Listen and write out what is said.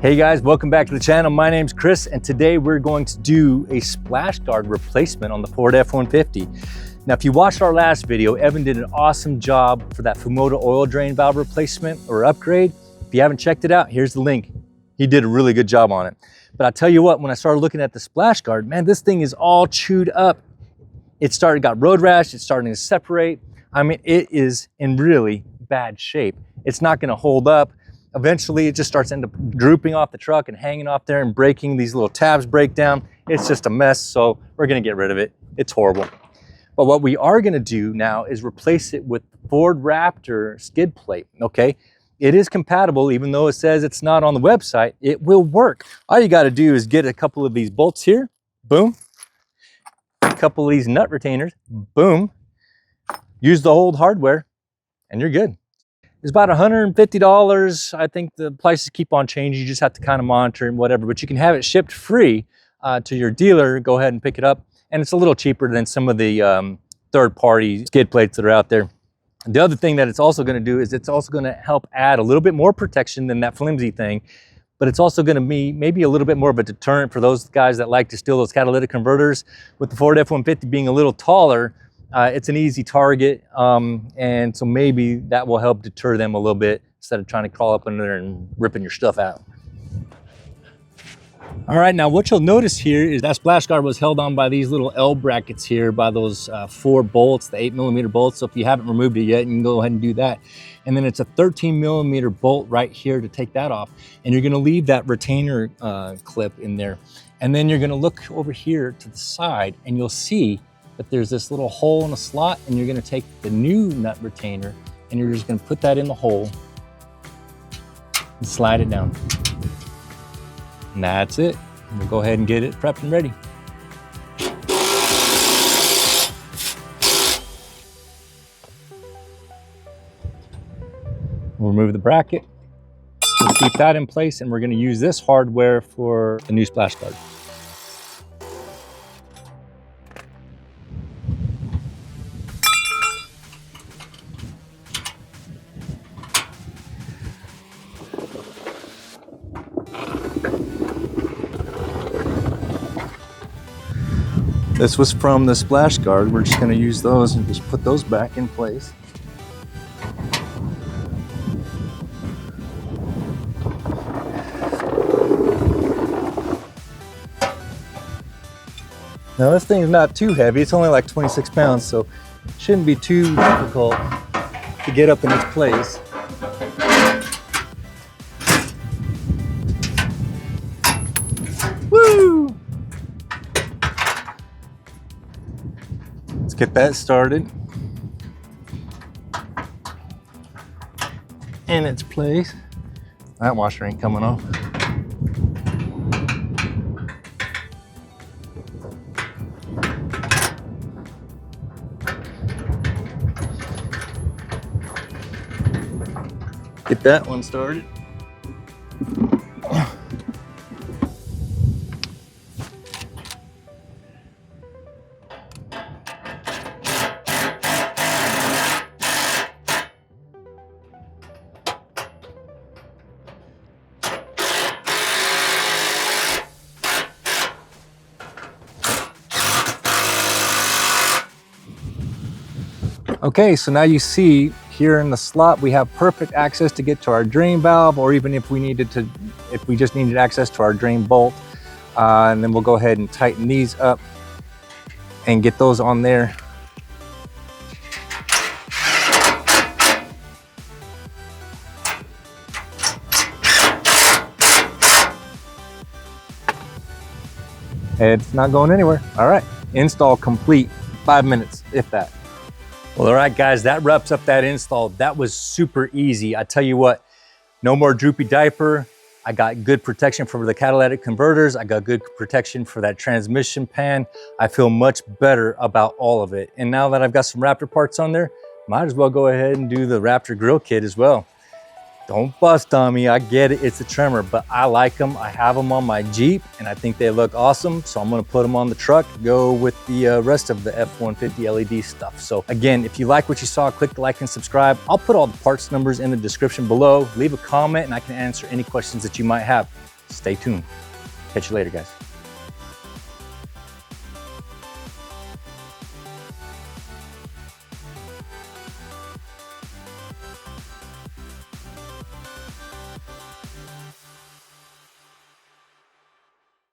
Hey guys, welcome back to the channel. My name's Chris, and today we're going to do a splash guard replacement on the Ford F-150. Now, if you watched our last video, Evan did an awesome job for that Fumoto oil drain valve replacement or upgrade. If you haven't checked it out, here's the link. He did a really good job on it. But I tell you what, when I started looking at the splash guard, man, this thing is all chewed up. Got road rash, it's starting to separate. I mean, it is in really bad shape. It's not gonna hold up. Eventually, it just starts end up drooping off the truck and hanging off there and breaking. These little tabs break down. It's just a mess, so we're gonna get rid of it. It's horrible. But what we are gonna do now is replace it with the Ford Raptor skid plate, okay? It is compatible, even though it says it's not on the website, it will work. All you gotta do is get a couple of these bolts here, boom. A couple of these nut retainers, boom. Use the old hardware, and you're good. It's about $150. I think the prices keep on changing. You just have to kind of monitor and whatever, but you can have it shipped free to your dealer. Go ahead and pick it up. And it's a little cheaper than some of the third-party skid plates that are out there. The other thing that it's also gonna do is it's also gonna help add a little bit more protection than that flimsy thing, but it's also gonna be maybe a little bit more of a deterrent for those guys that like to steal those catalytic converters. With the Ford F-150 being a little taller, it's an easy target, and so maybe that will help deter them a little bit instead of trying to crawl up under there and ripping your stuff out. All right, now what you'll notice here is that splash guard was held on by these little L brackets here by those 4 bolts, the 8mm bolts. So if you haven't removed it yet, you can go ahead and do that. And then it's a 13mm bolt right here to take that off. And you're gonna leave that retainer clip in there. And then you're gonna look over here to the side and you'll see that there's this little hole in the slot, and you're gonna take the new nut retainer and you're just gonna put that in the hole and slide it down. And that's it. We'll go ahead and get it prepped and ready. We'll remove the bracket. We'll keep that in place, and we're gonna use this hardware for the new splash guard. This was from the splash guard. We're just gonna use those and just put those back in place. Now this thing's not too heavy. It's only like 26 pounds, so it shouldn't be too difficult to get up in its place. Woo! Let's get that started in its place. That washer ain't coming off. Get that one started. Okay, so now you see here in the slot, we have perfect access to get to our drain valve, or even if we just needed access to our drain bolt. And then we'll go ahead and tighten these up and get those on there. It's not going anywhere. All right, install complete, 5 minutes, if that. Well, all right, guys, that wraps up that install. That was super easy. I tell you what, no more droopy diaper. I got good protection for the catalytic converters. I got good protection for that transmission pan. I feel much better about all of it. And now that I've got some Raptor parts on there, might as well go ahead and do the Raptor grill kit as well. Don't bust on me, I get it, it's a Tremor, but I like them. I have them on my Jeep and I think they look awesome. So I'm gonna put them on the truck, go with the rest of the F-150 LED stuff. So again, if you like what you saw, click the like and subscribe. I'll put all the parts numbers in the description below. Leave a comment and I can answer any questions that you might have. stay tuned. Catch you later, guys.